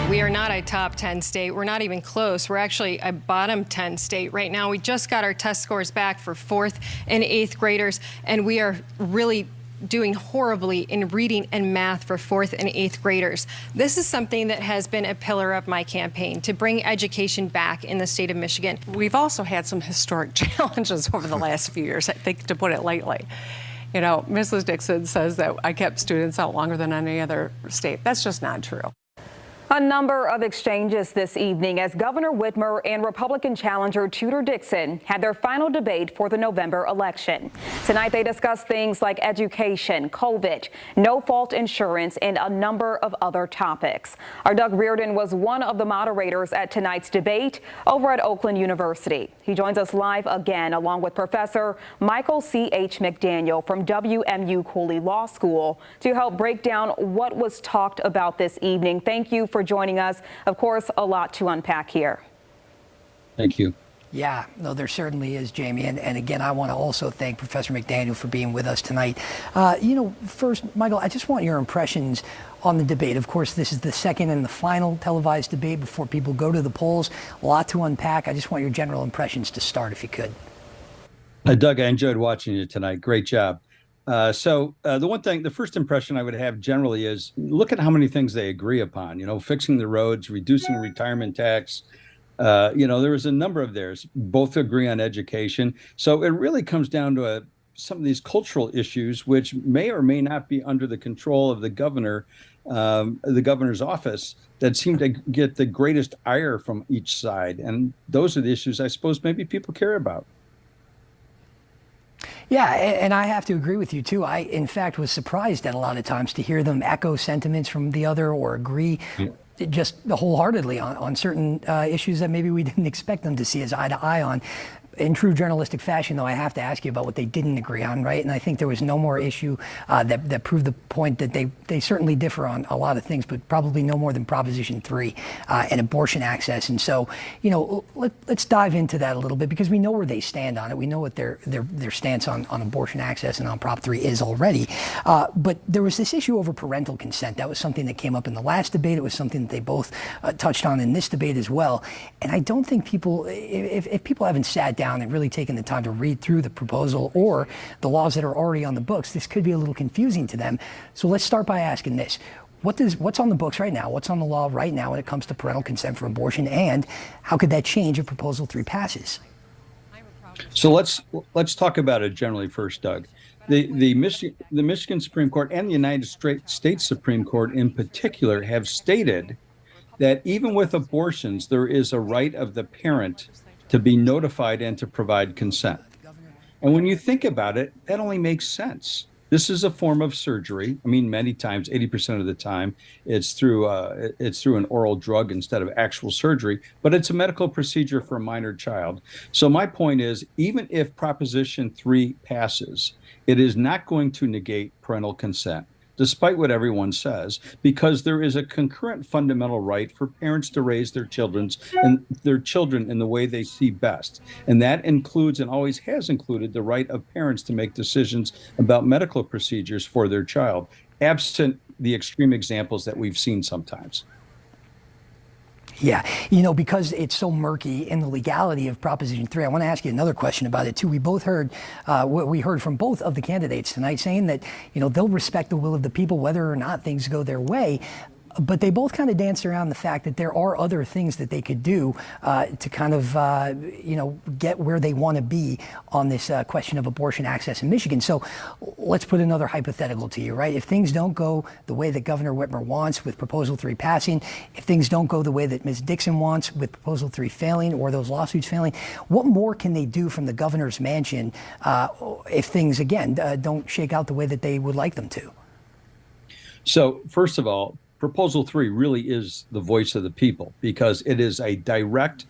We are not a top 10 state. We're not even close. We're actually a bottom 10 state right now. We just got our test scores back for 4th and 8th graders, and we are really doing horribly in reading and math for 4th and 8th graders. This is something that has been a pillar of my campaign, to bring education back in the state of Michigan. We've also had some historic challenges over the last few years, I think, to put it lightly. You know, Mrs. Dixon says that I kept students out longer than any other state. That's just not true. A number of exchanges this evening as Governor Whitmer and Republican challenger Tudor Dixon had their final debate for the November election. Tonight they discussed things like education, COVID, no-fault insurance, and a number of other topics. Our Doug Reardon was one of the moderators at tonight's debate over at Oakland University. He joins us live again along with Professor Michael C.H. McDaniel from WMU Cooley Law School to help break down what was talked about this evening. Thank you for joining us. Of course, a lot to unpack here. Thank you. Yeah, no, there certainly is, Jamie. And again, I want to also thank Professor McDaniel for being with us tonight. First, Michael, I just want your impressions on the debate. Of course, this is the second and the final televised debate before people go to the polls. A lot to unpack. I just want your general impressions to start, if you could. Doug, I enjoyed watching you tonight. Great job. The first impression I would have generally is look at how many things they agree upon, fixing the roads, reducing retirement tax. There was a number of theirs. Both agree on education. So it really comes down to some of these cultural issues, which may or may not be under the control of the governor, the governor's office, that seem to get the greatest ire from each side. And those are the issues I suppose maybe people care about. Yeah, and I have to agree with you, too. I, in fact, was surprised at a lot of times to hear them echo sentiments from the other or agree just wholeheartedly on certain issues that maybe we didn't expect them to see as eye to eye on. In true journalistic fashion, though, I have to ask you about what they didn't agree on, right? And I think there was no more issue that proved the point that they certainly differ on a lot of things, but probably no more than Proposition 3 and abortion access. And so, let's dive into that a little bit because we know where they stand on it. We know what their stance on abortion access and on Prop 3 is already. But there was this issue over parental consent. That was something that came up in the last debate. It was something that they both touched on in this debate as well. And I don't think people, if people haven't sat down and really taken the time to read through the proposal or the laws that are already on the books, this could be a little confusing to them. So let's start by asking this. What's on the books right now? What's on the law right now when it comes to parental consent for abortion? And how could that change if Proposal 3 passes? So let's talk about it generally first, Doug. The Michigan Supreme Court and the United States Supreme Court in particular have stated that even with abortions, there is a right of the parent to be notified and to provide consent. And when you think about it, that only makes sense. This is a form of surgery. I mean, many times, 80% of the time, it's through an oral drug instead of actual surgery, but it's a medical procedure for a minor child. So my point is, even if Proposition 3 passes, it is not going to negate parental consent, despite what everyone says, because there is a concurrent fundamental right for parents to raise their children in the way they see best. And that includes and always has included the right of parents to make decisions about medical procedures for their child, absent the extreme examples that we've seen sometimes. Yeah, because it's so murky in the legality of Proposition 3, I want to ask you another question about it, too. We both heard what we heard from both of the candidates tonight saying that, they'll respect the will of the people whether or not things go their way. But they both kind of dance around the fact that there are other things that they could do to kind of, get where they want to be on this question of abortion access in Michigan. So let's put another hypothetical to you, right? If things don't go the way that Governor Whitmer wants with Proposal 3 passing, if things don't go the way that Ms. Dixon wants with Proposal 3 failing or those lawsuits failing, what more can they do from the governor's mansion if things, again, don't shake out the way that they would like them to? So first of all, Proposal 3 really is the voice of the people because it is a direct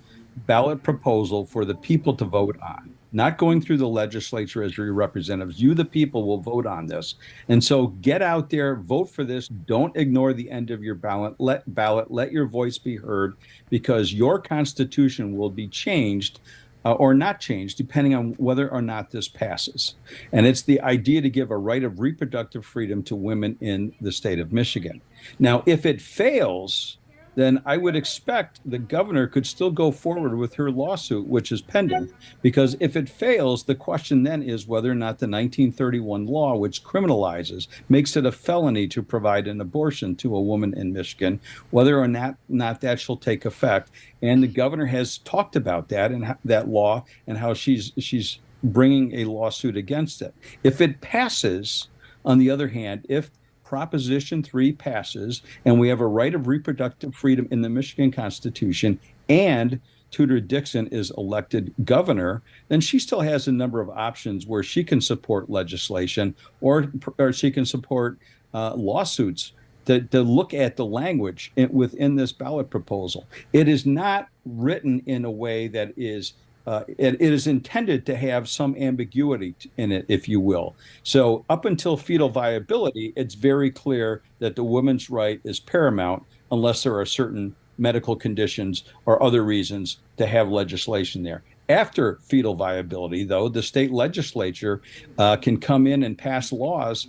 ballot proposal for the people to vote on, not going through the legislature as your representatives. You, the people, will vote on this. And so get out there, vote for this. Don't ignore the end of your ballot. Let your voice be heard because your Constitution will be changed or not changed, depending on whether or not this passes. And it's the idea to give a right of reproductive freedom to women in the state of Michigan. Now, if it fails, then I would expect the governor could still go forward with her lawsuit, which is pending. Because if it fails, the question then is whether or not the 1931 law, which criminalizes, makes it a felony to provide an abortion to a woman in Michigan, whether or not that shall take effect. And the governor has talked about that and that law and how she's bringing a lawsuit against it. If it passes, on the other hand, if Proposition 3 passes and we have a right of reproductive freedom in the Michigan Constitution and Tudor Dixon is elected governor, then she still has a number of options where she can support legislation or she can support lawsuits to look at the language within this ballot proposal. It is not written in a way that is it is intended to have some ambiguity in it, if you will. So up until fetal viability, it's very clear that the woman's right is paramount unless there are certain medical conditions or other reasons to have legislation there. After fetal viability, though, the state legislature can come in and pass laws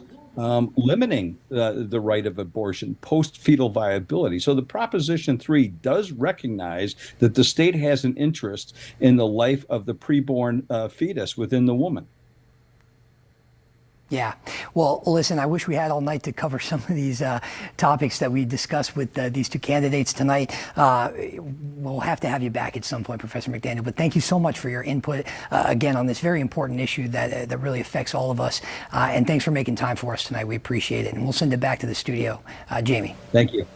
limiting the right of abortion post-fetal viability. So the Proposition 3 does recognize that the state has an interest in the life of the preborn fetus within the woman. Yeah. Well, listen, I wish we had all night to cover some of these topics that we discussed with these two candidates tonight. We'll have to have you back at some point, Professor McDaniel. But thank you so much for your input, again, on this very important issue that really affects all of us. And thanks for making time for us tonight. We appreciate it. And we'll send it back to the studio. Jamie. Thank you.